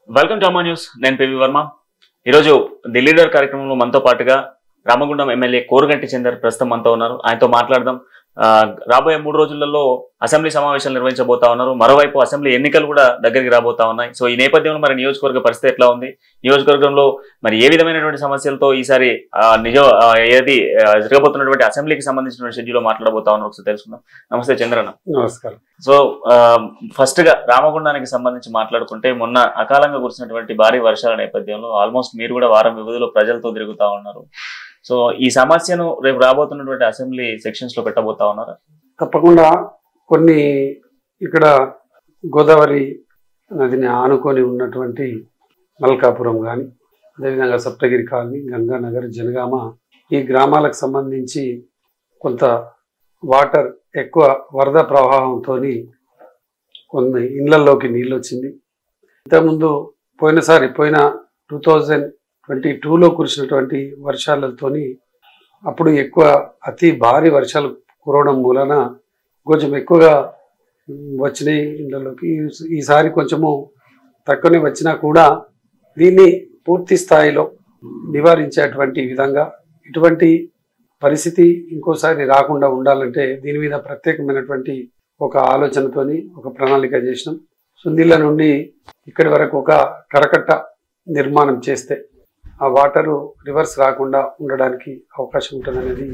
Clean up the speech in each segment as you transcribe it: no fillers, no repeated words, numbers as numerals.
Welcome to అమ్మా news. నేను PV Varma. ఈరోజు ది లీడర్ కార్యక్రమంలో మనతో పాటుగా రామగుండం ఎమ్మెల్యే కోరుగంటి చందర్ ప్రస్తుతం మనతో ఉన్నారు. ఆయనతో మాట్లాడదాం. రాబోయే 3 రోజులలో అసెంబ్లీ సమావేశాలు నిర్వహించబోతా ఉన్నారు. మరోవైపు అసెంబ్లీ ఎన్నికలు కూడా దగ్గరికి రాబోతా ఉన్నాయి. సో ఈ నేపథ్యంలో మరి నియోజకవర్గ పరిస్థితి ఎట్లా ఉంది, నియోజకవర్గంలో మరి ఏ విధమైనటువంటి సమస్యలతో ఈసారి ఏది జరగబోతున్నటువంటి అసెంబ్లీకి సంబంధించిన షెడ్యూల్ మాట్లాడబోతా ఉన్నారు, ఒకసారి తెలుసుకుందాం. నమస్తే చంద్రన్న. నమస్కారం. సో ఫస్ట్ గా రామగుండానికి సంబంధించి మాట్లాడుకుంటే, మొన్న అకాలంగా కురిసినటువంటి భారీ వర్షాల నేపథ్యంలో ఆల్మోస్ట్ మీరు కూడా వారం వ్యవధిలో ప్రజలతో తిరుగుతా ఉన్నారు. సో ఈ సమస్యను రేపు రాబోతున్నటువంటి అసెంబ్లీ సెక్షన్స్ లో పెట్టబోతా ఉన్నారా? తప్పకుండా. కొన్ని ఇక్కడ గోదావరి నదిని ఆనుకొని ఉన్నటువంటి మల్కాపురం కానీ, అదేవిధంగా సప్తగిరి కాలనీ, గంగానగర్, జనగామ, ఈ గ్రామాలకు సంబంధించి కొంత వాటర్ ఎక్కువ వరద ప్రవాహంతో కొన్ని ఇళ్లలోకి నీళ్ళు వచ్చింది. ఇంతకుముందు పోయిన 2022లో కురిసినటువంటి వర్షాలతోని అప్పుడు ఎక్కువ అతి భారీ వర్షాలు కురవడం మూలన కొంచెం ఎక్కువగా వచ్చినాయి ఇళ్లలోకి. ఈసారి కొంచెము తక్కువనే వచ్చినా కూడా దీన్ని పూర్తి స్థాయిలో నివారించేటువంటి విధంగా ఇటువంటి పరిస్థితి ఇంకోసారి రాకుండా ఉండాలంటే దీని మీద ప్రత్యేకమైనటువంటి ఒక ఆలోచనతోని ఒక ప్రణాళిక చేసినాం. సుందిళ్ళ నుండి ఇక్కడి వరకు ఒక కరకట్ట నిర్మాణం చేస్తే ఆ వాటరు రివర్స్ రాకుండా ఉండడానికి అవకాశం ఉంటుందనేది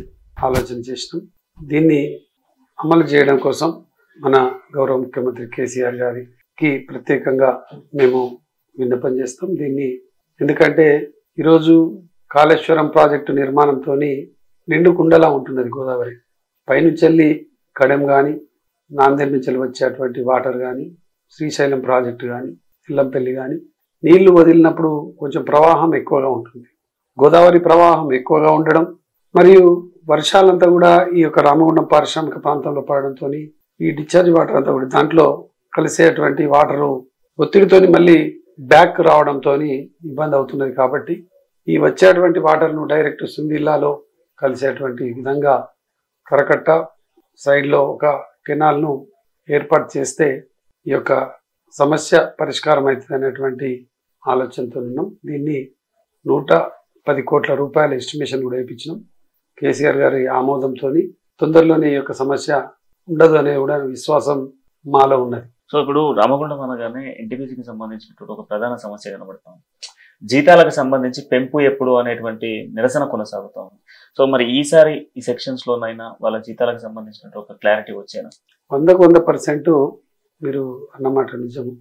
ఆలోచన చేసినాం. దీన్ని అమలు చేయడం కోసం మన గౌరవ ముఖ్యమంత్రి కేసీఆర్ గారికి ప్రత్యేకంగా మేము విన్నపం చేస్తాం దీన్ని. ఎందుకంటే ఈరోజు కాళేశ్వరం ప్రాజెక్టు నిర్మాణంతో నిండు కుండలా ఉంటున్నది గోదావరి. పైనుంచి వెళ్ళి కడెం కానీ, నాందేడ్ నుంచి వచ్చేటువంటి వాటర్ కానీ, శ్రీశైలం ప్రాజెక్టు కానీ, ఇల్లంపల్లి కానీ నీళ్లు వదిలినప్పుడు కొంచెం ప్రవాహం ఎక్కువగా ఉంటుంది. గోదావరి ప్రవాహం ఎక్కువగా ఉండడం మరియు వర్షాలంతా కూడా ఈ యొక్క రామగుండం పారిశ్రామిక ప్రాంతంలో పడడంతో ఈ డిశ్చార్జ్ వాటర్ అంతా కూడా దాంట్లో కలిసేటువంటి వాటరు ఒత్తిడితోని మళ్ళీ బ్యాక్ రావడంతో ఇబ్బంది అవుతున్నది. కాబట్టి ఈ వచ్చేటువంటి వాటర్ను డైరెక్ట్ సుందిల్లాలో కలిసేటువంటి విధంగా కరకట్ట సైడ్లో ఒక కెనాల్ను ఏర్పాటు చేస్తే ఈ యొక్క సమస్య పరిష్కారం అవుతుంది అనేటువంటి ఆలోచనతో ఉన్నాం. దీన్ని 110 కోట్ల రూపాయల ఎస్టిమేషన్ కూడా వేయించినాం. కేసీఆర్ గారి ఆమోదంతో తొందరలోనే ఈ యొక్క సమస్య ఉండదు అనే కూడా విశ్వాసం మాలో ఉన్నది. సో ఇప్పుడు రామగుండం అనగానే ఎన్టీపీసీకి సంబంధించినటువంటి ఒక ప్రధాన సమస్య కనబడతాం, జీతాలకు సంబంధించి పెంపు ఎప్పుడు అనేటువంటి నిరసన కొనసాగుతాం. సో మరి ఈసారి ఈ సెక్షన్స్ లోనైనా వాళ్ళ జీతాలకు సంబంధించిన ఒక క్లారిటీ వచ్చేనా? 100% మీరు అన్నమాట నిజము.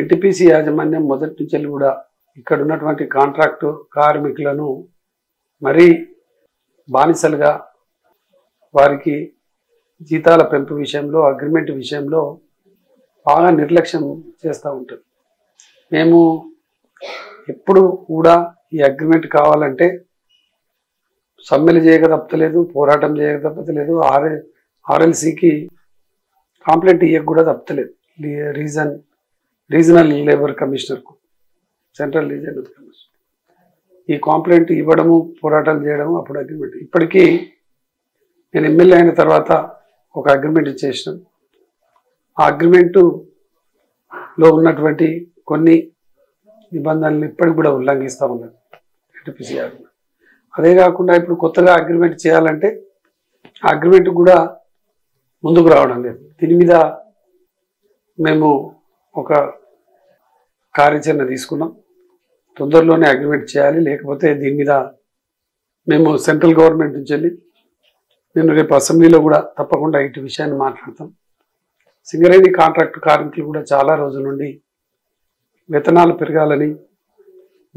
ఎన్టీపీసీ యాజమాన్యం మొదటి నుంచి కూడా ఇక్కడ ఉన్నటువంటి కాంట్రాక్టు కార్మికులను మరీ బానిసలుగా వారికి జీతాల పెంపు విషయంలో, అగ్రిమెంట్ విషయంలో బాగా నిర్లక్ష్యం చేస్తూ ఉంటుంది. మేము ఎప్పుడు కూడా ఈ అగ్రిమెంట్ కావాలంటే సమ్మెలు చేయక తప్పలేదు, పోరాటం చేయక తప్పలేదు, ఆర్ఎల్సీకి కాంప్లైంట్ ఇవ్వక కూడా తప్పలేదు. రీజనల్ లేబర్ కమిషనర్కు, సెంట్రల్ రీజనల్ కమిషనర్ ఈ కాంప్లైంట్ ఇవ్వడము, పోరాటాలు చేయడము. అప్పుడు అగ్రిమెంట్ ఇప్పటికీ నేను ఎమ్మెల్యే అయిన తర్వాత ఒక అగ్రిమెంట్ చేసినాను. ఆ అగ్రిమెంటులో ఉన్నటువంటి కొన్ని నిబంధనలు ఇప్పటికి కూడా ఉల్లంఘిస్తూ ఉన్నారు ఎన్టీపీసీ యాజమాన్యం. అదే కాకుండా ఇప్పుడు కొత్తగా అగ్రిమెంట్ చేయాలంటే ఆ అగ్రిమెంట్ కూడా ముందుకు రావడం లేదు. దీని మీద మేము ఒక కార్యాచరణ తీసుకున్నాం. తొందరలోనే అగ్రిమెంట్ చేయాలి, లేకపోతే దీని మీద మేము సెంట్రల్ గవర్నమెంట్ నుంచి వెళ్ళి నేను రేపు అసెంబ్లీలో కూడా తప్పకుండా ఇటు విషయాన్ని మాట్లాడతాం. సింగరేణి కాంట్రాక్టు కార్మికులు కూడా చాలా రోజుల నుండి వేతనాలు పెరగాలని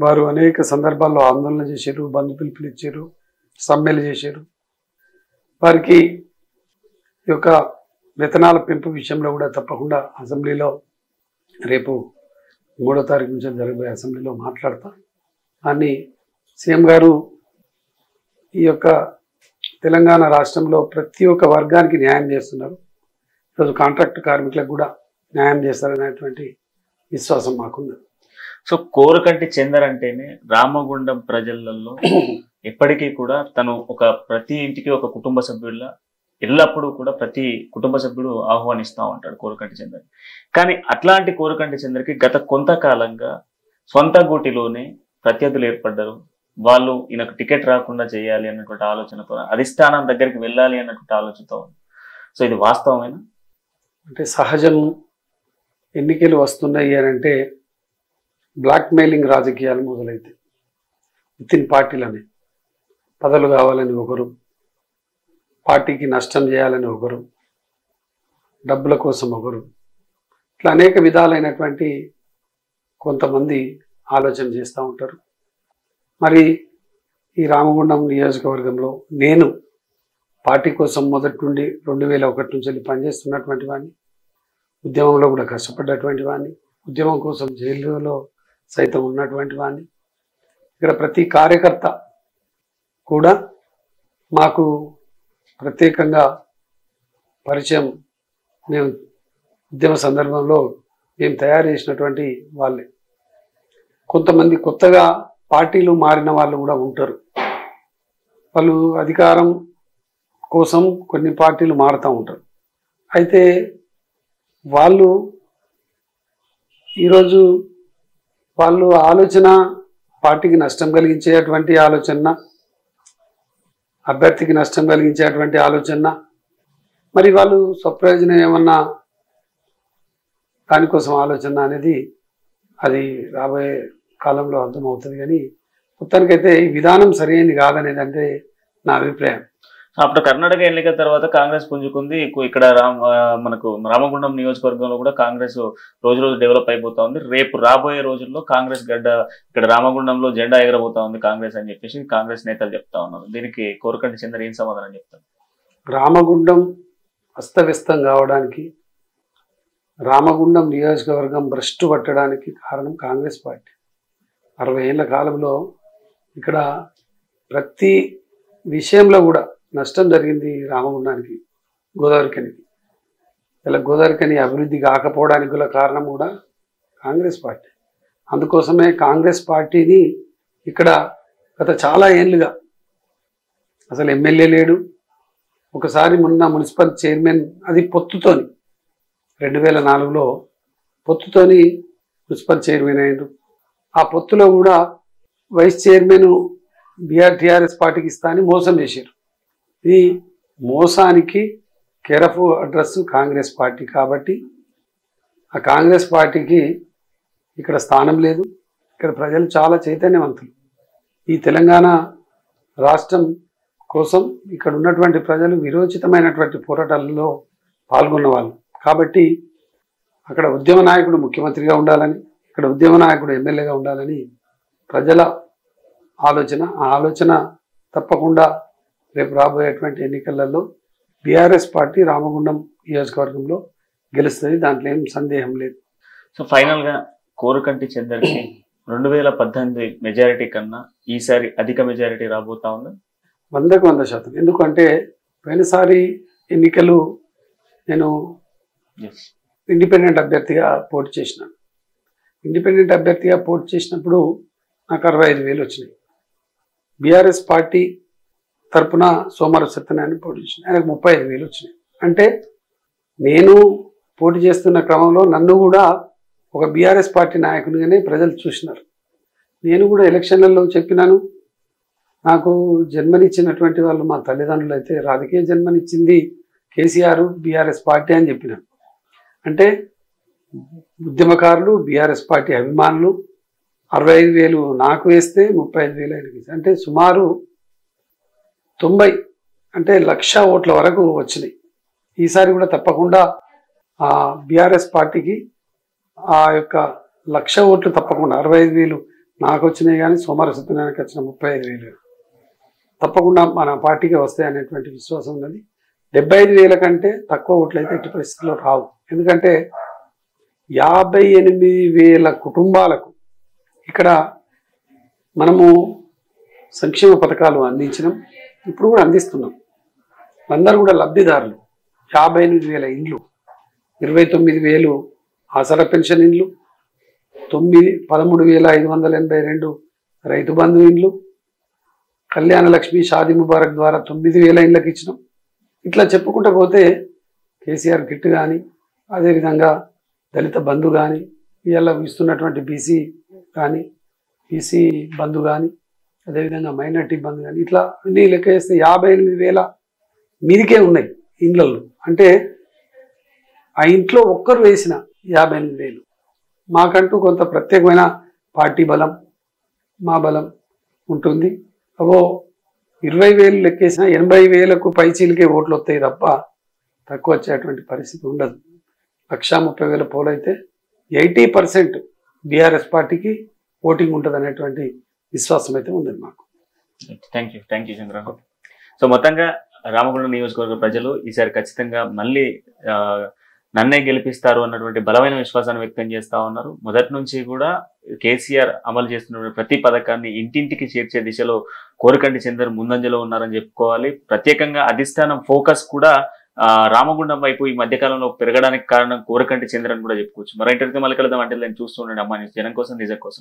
వారు అనేక సందర్భాల్లో ఆందోళన చేశారు, బంధు పిలుపులు ఇచ్చారు, సమ్మెలు చేశారు. వారికి ఈ యొక్క వేతనాల పెంపు విషయంలో కూడా తప్పకుండా అసెంబ్లీలో రేపు 3వ తారీఖు నుంచి జరగబోయే అసెంబ్లీలో మాట్లాడతాం. అని సీఎం గారు ఈ యొక్క తెలంగాణ రాష్ట్రంలో ప్రతి ఒక్క వర్గానికి న్యాయం చేస్తున్నారు. ఈరోజు కాంట్రాక్ట్ కార్మికులకు కూడా న్యాయం చేస్తారనేటువంటి విశ్వాసం మాకుంది. సో కోరుకంటి చందర్ అంటేనే రామగుండం ప్రజలలో ఎప్పటికీ కూడా తను ప్రతి ఇంటికి ఒక కుటుంబ సభ్యుల ఎల్లప్పుడూ కూడా ప్రతి కుటుంబ సభ్యుడు ఆహ్వానిస్తూ ఉంటాడు కోరుకంటి చందర్. కానీ అట్లాంటి కోరుకంటి చందర్కి గత కొంతకాలంగా సొంత గూటిలోనే ప్రత్యర్థులు ఏర్పడ్డారు. వాళ్ళు ఈయనకు టికెట్ రాకుండా చేయాలి అన్నటువంటి ఆలోచనతో, అధిష్టానం దగ్గరికి వెళ్ళాలి అన్నటువంటి ఆలోచనతో. సో ఇది వాస్తవమేనా? అంటే సహజం. ఎన్నికలు వస్తున్నాయి అని అంటే బ్లాక్ మెయిలింగ్ రాజకీయాలు మొదలైతాయి. వితిన్ పార్టీలని పదవులు కావాలని ఒకరు, పార్టీకి నష్టం చేయాలని ఒకరు, డబ్బుల కోసం ఒకరు, ఇట్లా అనేక విధాలైనటువంటి కొంతమంది ఆలోచన చేస్తూ ఉంటారు. మరి ఈ రామగుండం నియోజకవర్గంలో నేను పార్టీ కోసం మొదటి నుండి 2001 నుంచి వెళ్ళి పనిచేస్తున్నటువంటి వాడిని, ఉద్యమంలో కూడా కష్టపడ్డటువంటి వాడిని, ఉద్యమం కోసం జైలులో సైతం ఉన్నటువంటి వాడిని. ఇక్కడ ప్రతి కార్యకర్త కూడా మాకు ప్రత్యేకంగా పరిచయం. మేము ఉద్యమ సందర్భంలో మేము తయారు చేసినటువంటి వాళ్ళే. కొంతమంది కొత్తగా పార్టీలు మారిన వాళ్ళు కూడా ఉంటారు. వాళ్ళు అధికారం కోసం కొన్ని పార్టీలు మారుతూ ఉంటారు. అయితే వాళ్ళు ఈరోజు వాళ్ళు ఆలోచన పార్టీకి నష్టం కలిగించేటువంటి ఆలోచన, అభ్యర్థికి నష్టం కలిగించేటువంటి ఆలోచన, మరి వాళ్ళు స్వప్రయోజనం ఏమన్నా దానికోసం ఆలోచన అనేది అది రాబోయే కాలంలో అర్థమవుతుంది. కానీ మొత్తానికైతే ఈ విధానం సరైనది కాదనేది అంటే నా అభిప్రాయం. అప్పుడు కర్ణాటక ఎన్నికల తర్వాత కాంగ్రెస్ పుంజుకుంది. ఇక్కడ మనకు రామగుండం నియోజకవర్గంలో కూడా కాంగ్రెస్ రోజు రోజు డెవలప్ అయిపోతా ఉంది. రేపు రాబోయే రోజుల్లో కాంగ్రెస్ గడ్డ ఇక్కడ రామగుండంలో జెండా ఎగరబోతా ఉంది కాంగ్రెస్ అని చెప్పేసి కాంగ్రెస్ నేతలు చెప్తా ఉన్నారు. దీనికి కోరకంటి చంద్ర ఏం సమాధానం చెప్తారు? రామగుండం అస్తవ్యస్తం కావడానికి, రామగుండం నియోజకవర్గం భ్రష్టు పట్టడానికి కారణం కాంగ్రెస్ పార్టీ. 60 ఏళ్ల కాలంలో ఇక్కడ ప్రతి విషయంలో కూడా నష్టం జరిగింది రామగుండానికి, గోదావరికనికి. ఇలా గోదావరికని అభివృద్ధి కాకపోవడానికి గల కారణం కూడా కాంగ్రెస్ పార్టీ. అందుకోసమే కాంగ్రెస్ పార్టీని ఇక్కడ గత చాలా ఏళ్ళుగా అసలు ఎమ్మెల్యే లేడు. ఒకసారి మొన్న మున్సిపల్ చైర్మన్, అది పొత్తుతోని 2004లో పొత్తుతోని మున్సిపల్ చైర్మన్ అయ్యారు. ఆ పొత్తులో కూడా వైస్ చైర్మన్ టీఆర్ఎస్ పార్టీకి ఇస్తా అని మోసం చేశారు. ఈ మోసానికి కేరఫ్ అడ్రస్ కాంగ్రెస్ పార్టీ. కాబట్టి ఆ కాంగ్రెస్ పార్టీకి ఇక్కడ స్థానం లేదు. ఇక్కడ ప్రజలు చాలా చైతన్యవంతులు. ఈ తెలంగాణ రాష్ట్రం కోసం ఇక్కడ ఉన్నటువంటి ప్రజలు విరోచితమైనటువంటి పోరాటాలలో పాల్గొన్న వాళ్ళు. కాబట్టి అక్కడ ఉద్యమ నాయకుడు ముఖ్యమంత్రిగా ఉండాలని, ఇక్కడ ఉద్యమ నాయకుడు ఎమ్మెల్యేగా ఉండాలని ప్రజల ఆలోచన. ఆ ఆలోచన తప్పకుండా రేపు రాబోయేటువంటి ఎన్నికలలో బీఆర్ఎస్ పార్టీ రామగుండం నియోజకవర్గంలో గెలుస్తుంది. దాంట్లో ఏం సందేహం లేదు. సో ఫైనల్ గా కోరకంటి చంద్రకి 2018 మెజారిటీ కన్నా ఈసారి అధిక మెజారిటీ రాబోతా ఉంది. 100% ఎందుకంటే పోయినసారి ఎన్నికలు నేను ఇండిపెండెంట్ అభ్యర్థిగా పోటీ చేసినాను. ఇండిపెండెంట్ అభ్యర్థిగా పోటీ చేసినప్పుడు నాకు 65,000 వచ్చినాయి. బీఆర్ఎస్ పార్టీ తరపున సోమారు సత్యనారాయణ పోటీ చేసిన, ఆయనకు 35,000 వచ్చినాయి. అంటే నేను పోటీ చేస్తున్న క్రమంలో నన్ను కూడా ఒక బీఆర్ఎస్ పార్టీ నాయకునిగానే ప్రజలు చూసినారు. నేను కూడా ఎలక్షన్లలో చెప్పినాను, నాకు జన్మనిచ్చినటువంటి వాళ్ళు మా తల్లిదండ్రులు అయితే రాజకీయ జన్మనిచ్చింది కేసీఆర్, బీఆర్ఎస్ పార్టీ అని చెప్పినాను. అంటే ఉద్యమకారులు, బీఆర్ఎస్ పార్టీ అభిమానులు 65,000 నాకు వేస్తే 35,000 ఆయనకి. అంటే సుమారు 90 అంటే 1,00,000 ఓట్ల వరకు వచ్చినాయి. ఈసారి కూడా తప్పకుండా ఆ బీఆర్ఎస్ పార్టీకి ఆ యొక్క 1,00,000 ఓట్లు తప్పకుండా, 65,000 నాకు వచ్చినాయి కానీ సోమారు సత్యనారాయణకి వచ్చిన 35,000 తప్పకుండా మన పార్టీకి వస్తాయి అనేటువంటి విశ్వాసం ఉన్నది. 75,000 కంటే తక్కువ ఓట్లు అయితే ఎట్టి పరిస్థితుల్లో రావు. ఎందుకంటే 58,000 కుటుంబాలకు ఇక్కడ మనము సంక్షేమ పథకాలు అందించినాం, ఇప్పుడు కూడా అందిస్తున్నాం. అందరూ కూడా లబ్ధిదారులు. 58,000 ఇండ్లు, 29,000 ఆసరా పెన్షన్ ఇండ్లు, 13,582 రైతు బంధు ఇండ్లు, కళ్యాణ లక్ష్మి షాదీ ముబారక్ ద్వారా 9,000 ఇండ్లకు ఇచ్చినాం. ఇట్లా చెప్పుకుంటూ పోతే కేసీఆర్ కిట్ కానీ, అదేవిధంగా దళిత బంధు కానీ, ఇవాళ ఇస్తున్నటువంటి బీసీ కానీ బీసీ బంధు కానీ అదేవిధంగా మైనార్టీ బంధు కానీ ఇట్లా అన్ని లెక్క వేస్తే 58,000 మీదికే ఉన్నాయి ఇండ్లలో. అంటే ఆ ఇంట్లో ఒక్కరు వేసిన 58,000. మాకంటూ కొంత ప్రత్యేకమైన పార్టీ బలం, మా బలం ఉంటుంది. అవో 20,000 లెక్కేసిన 80,000కు పైచీలకే ఓట్లు వస్తాయి తప్ప తక్కువ వచ్చేటువంటి పరిస్థితి ఉండదు. 1,30,000 పోలైతే 80% బీఆర్ఎస్ పార్టీకి ఓటింగ్ ఉంటుంది అనేటువంటి విశ్వాసం అయితే ఉంది మాకు. Thank you Chandra. సో మొత్తంగా రామగుండం నియోజకవర్గ ప్రజలు ఈసారి ఖచ్చితంగా మళ్ళీ నన్నే గెలిపిస్తారు అన్నటువంటి బలమైన విశ్వాసాన్ని వ్యక్తం చేస్తా ఉన్నారు. మొదటి నుంచి కూడా కేసీఆర్ అమలు చేస్తున్న ప్రతి పథకాన్ని ఇంటింటికి చేర్చే దిశలో కోరుకంటి చందర్ ముందంజలో ఉన్నారని చెప్పుకోవాలి. ప్రత్యేకంగా అధిష్టానం ఫోకస్ కూడా రామగుండం వైపు ఈ మధ్యకాలంలో పెరగడానికి కారణం కోరుకంటి చందర్ అని కూడా చెప్పుకోవచ్చు. మరో ఇంటర్వ్యూతో మళ్ళీ కలుద్దాం. అంటే నేను చూస్తూ ఉండండి అమ్మా న్యూస్, జనం కోసం నిజం కోసం.